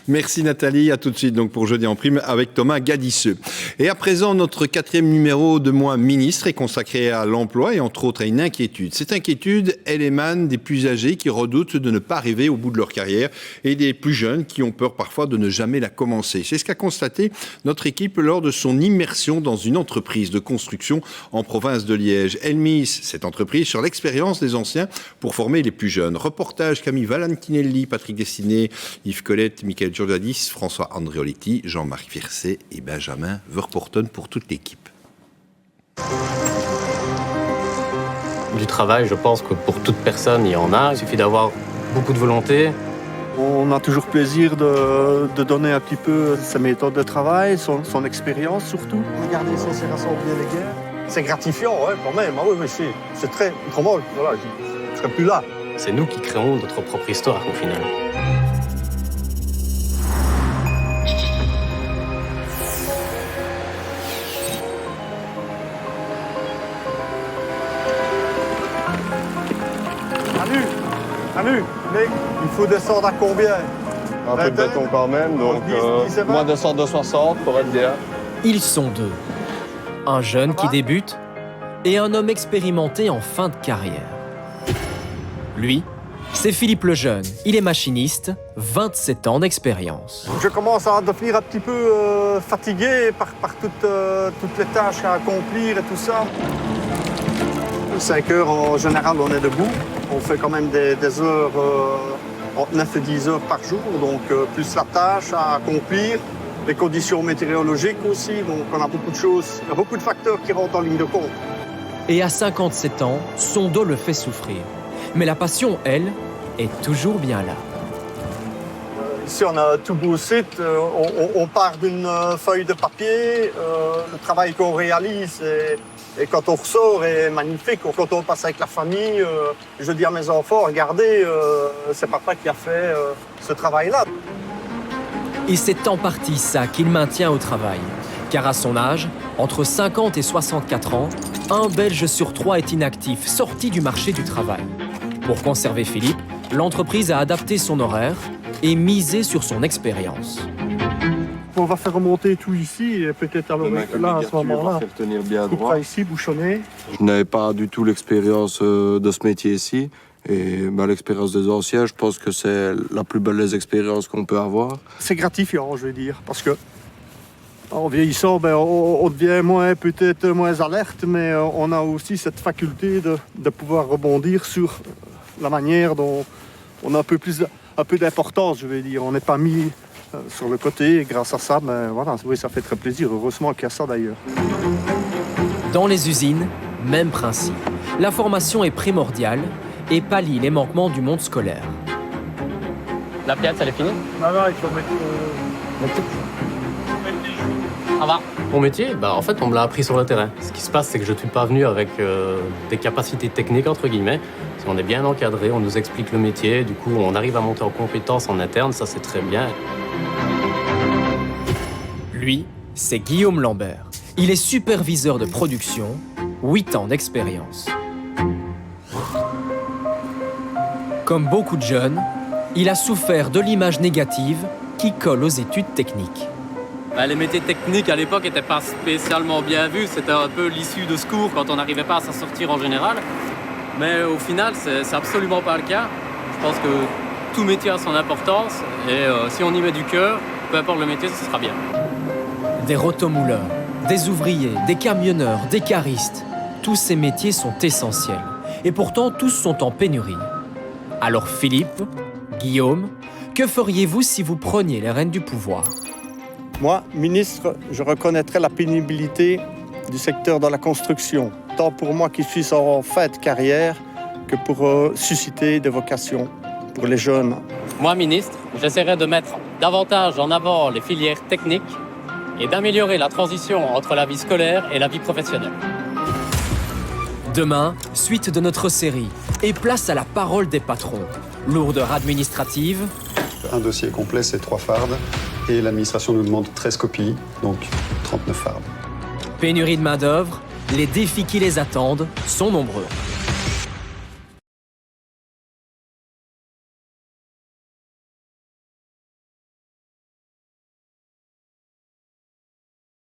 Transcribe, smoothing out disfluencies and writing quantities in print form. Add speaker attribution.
Speaker 1: Merci Nathalie, à tout de suite donc pour Jeudi en prime avec Thomas Gadisseux. Et à présent, notre 4e numéro de Moi Ministre est consacré à l'emploi et entre autres à une inquiétude. Cette inquiétude, elle émane des plus âgés qui redoutent de ne pas arriver au bout de leur carrière et des plus jeunes qui ont peur parfois de ne jamais la commencer. C'est ce qu'a constaté notre équipe lors de son immersion dans une entreprise de construction en province de Liège. Elle mise cette entreprise sur l'expérience des anciens pour former les plus jeunes. Reportage Camille Valentinelli, Patrick Destiné, Yves Colette, Michael Giordadis, François Andreoletti, Jean-Marc Verset et Benjamin Verporten pour toute l'équipe.
Speaker 2: Du travail, je pense que pour toute personne, il y en a. Il suffit d'avoir beaucoup de volonté.
Speaker 3: On a toujours plaisir de donner un petit peu sa méthode de travail, son expérience surtout.
Speaker 4: Regarder son serration bien les guerres. C'est gratifiant, ouais, quand même. Ah oui, mais c'est très drôle. Voilà, je ne serais plus là.
Speaker 2: C'est nous qui créons notre propre histoire, au final.
Speaker 4: Salut, mec, il faut descendre à combien?
Speaker 5: Un peu de béton quand même, donc moins de 160 pour être bien.
Speaker 6: Ils sont deux. Un jeune qui débute et un homme expérimenté en fin de carrière. Lui, c'est Philippe Lejeune. Il est machiniste, 27 ans d'expérience.
Speaker 4: Je commence à devenir un petit peu fatigué par toutes les tâches à accomplir et tout ça. 5 heures, en général, on est debout. On fait quand même des heures, entre 9 et 10 heures par jour, donc plus la tâche à accomplir, les conditions météorologiques aussi, donc on a beaucoup de choses, beaucoup de facteurs qui rentrent en ligne de compte.
Speaker 6: Et à 57 ans, son dos le fait souffrir. Mais la passion, elle, est toujours bien là.
Speaker 4: Ici, on a un tout beau site, on part d'une feuille de papier, le travail qu'on réalise et quand on ressort est magnifique. Quand on passe avec la famille, je dis à mes enfants, regardez, c'est papa qui a fait ce travail-là.
Speaker 6: Et c'est en partie ça qu'il maintient au travail. Car à son âge, entre 50 et 64 ans, un Belge sur 3 est inactif, sorti du marché du travail. Pour conserver Philippe, l'entreprise a adapté son horaire et misé sur son expérience.
Speaker 4: On va faire remonter tout ici, et peut-être là, à ce moment-là.
Speaker 5: Tenir bien
Speaker 4: droit.
Speaker 5: droit.
Speaker 4: Ici, bouchonner.
Speaker 5: Je n'avais pas du tout l'expérience de ce métier ici. Et l'expérience des anciens, je pense que c'est la plus belle des expériences qu'on peut avoir.
Speaker 4: C'est gratifiant, je veux dire, parce que en vieillissant, on devient peut-être moins alerte, mais on a aussi cette faculté de pouvoir rebondir sur la manière dont on a un peu d'importance, je veux dire. On n'est pas mis sur le côté, et grâce à ça, voilà, oui, ça fait très plaisir. Heureusement qu'il y a ça d'ailleurs.
Speaker 6: Dans les usines, même principe. La formation est primordiale et pallie les manquements du monde scolaire.
Speaker 2: La pièce, elle est finie?
Speaker 4: Non, il faut mettre...
Speaker 2: Ça va. Mon métier, en fait, on me l'a appris sur le terrain. Ce qui se passe, c'est que je ne suis pas venu avec des capacités techniques, entre guillemets. Si on est bien encadré, on nous explique le métier, du coup, on arrive à monter en compétences en interne, ça c'est très bien.
Speaker 6: Lui, c'est Guillaume Lambert. Il est superviseur de production, 8 ans d'expérience. Comme beaucoup de jeunes, il a souffert de l'image négative qui colle aux études techniques.
Speaker 2: Les métiers techniques à l'époque n'étaient pas spécialement bien vus, c'était un peu l'issue de secours quand on n'arrivait pas à s'en sortir en général. Mais au final, c'est absolument pas le cas. Je pense que tout métier a son importance et si on y met du cœur, peu importe le métier, ce sera bien.
Speaker 6: Des rotomouleurs, des ouvriers, des camionneurs, des caristes, tous ces métiers sont essentiels. Et pourtant, tous sont en pénurie. Alors Philippe, Guillaume, que feriez-vous si vous preniez les rênes du pouvoir ?
Speaker 4: Moi, ministre, je reconnaîtrais la pénibilité du secteur de la construction, tant pour moi qui suis en fin de carrière que pour susciter des vocations pour les jeunes.
Speaker 2: Moi, ministre, j'essaierai de mettre davantage en avant les filières techniques et d'améliorer la transition entre la vie scolaire et la vie professionnelle.
Speaker 6: Demain, suite de notre série et place à la parole des patrons. Lourdeur administrative.
Speaker 7: Un dossier complet, c'est 3 fardes. Et l'administration nous demande 13 copies, donc 39 fardes.
Speaker 6: Pénurie de main-d'œuvre, les défis qui les attendent sont nombreux.